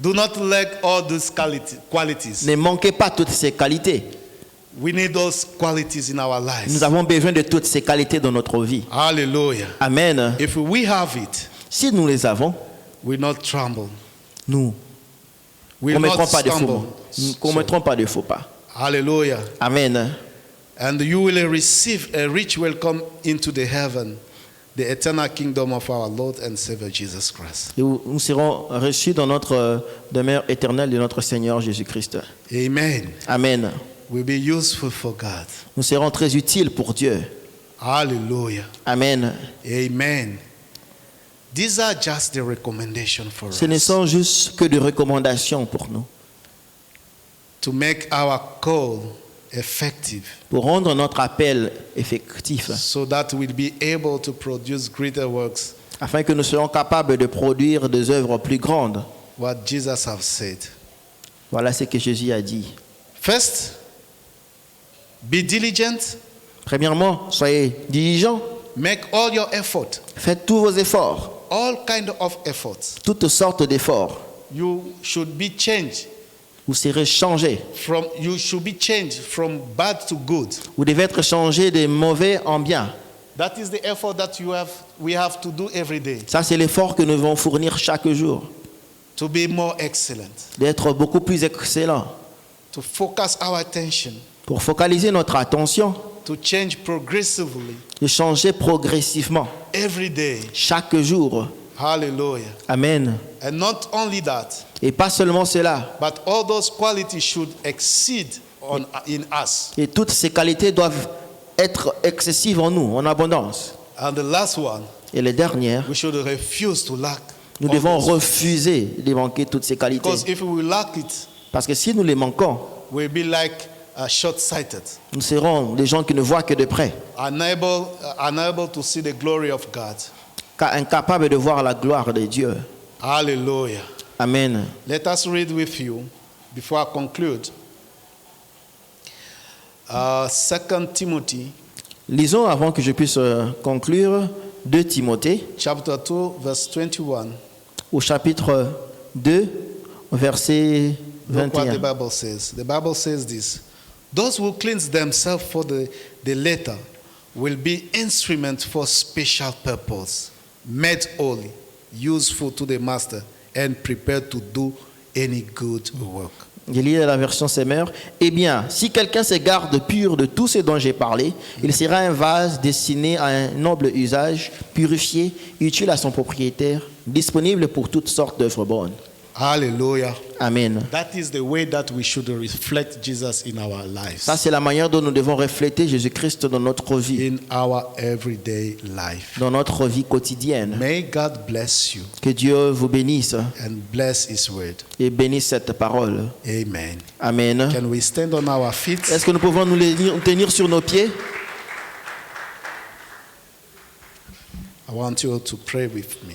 Do not lack all those qualities. Ne manquez pas toutes ces qualités. We need those qualities in our Nous lives. avons besoin de toutes ces qualités dans notre vie. Hallelujah. Amen. If we have it, Si nous les avons, we not tremble. nous We ne not commettrons pas de faux stumble. pas. Nous ne commettrons pas de faux pas. Hallelujah. Amen. And you will receive a rich welcome into the heaven, the eternal kingdom of our Lord and Savior Jesus Christ. Et nous serons reçus dans notre demeure éternelle de notre Seigneur Jésus-Christ. Amen. Amen. Will be useful for God. Nous serons très utiles pour Dieu. Hallelujah. Amen. Amen. These are just the recommendation for Ce ne us sont juste que des recommandations pour nous, to make our call effective pour rendre notre appel effectif, so that we'll be able to produce greater works, afin que nous soyons capables de produire des œuvres plus grandes. what Jesus have said. Voilà ce que Jésus a dit. First, be diligent, Premièrement, soyez diligents, make all your effort, faites tous vos efforts, all kind of efforts, toutes sortes d'efforts, you should be changed Vous serez changés. you should be changed from bad to good. Vous devez être changés de mauvais en bien. That is the effort that we have to do every day Ça, c'est l'effort que nous devons fournir chaque jour. to be more excellent, D'être beaucoup plus excellents. to focus our attention, Pour focaliser notre attention, to change progressively de changer progressivement. every day. Chaque jour. Hallelujah. Amen. And not only that, Et pas seulement cela. but all those qualities should exceed in us. Et toutes ces qualités doivent être excessives en nous, en abondance. And the last one, Et les dernières, we should refuse to lack. nous all devons those. refuser de manquer toutes ces qualités. Because if we lack it, Parce que si nous les manquons, we'll be like short-sighted, nous serons des gens qui ne voient que de près, unable to see the glory of God. incapables de voir la gloire de Dieu. Hallelujah. Amen. Let us read with you before I conclude. 2 Timothy Lisons avant que je puisse conclure 2 Timothée chapter 2 verse 21. au chapitre 2 verset Look what the 21. Bible says. The Bible says this. Those who cleanse themselves for the letter will be instruments for special purpose, made holy, useful to the master, and prepared to do any good work. Je lis la version Semeur. Eh bien, si quelqu'un se garde pur de tout ce dont j'ai parlé, il sera un vase destiné à un noble usage, purifié, utile à son propriétaire, disponible pour toutes sortes d'œuvres bonnes. Hallelujah. Amen. That is the way that we should reflect Jesus in our lives, Ça, c'est la manière dont nous devons refléter Jésus-Christ dans notre vie, in our everyday life. dans notre vie quotidienne. May God bless you Que Dieu vous bénisse and bless His word. et bénisse cette parole. Amen. Amen. Can we stand on our feet? Est-ce que nous pouvons nous tenir sur nos pieds? I want you to pray with me.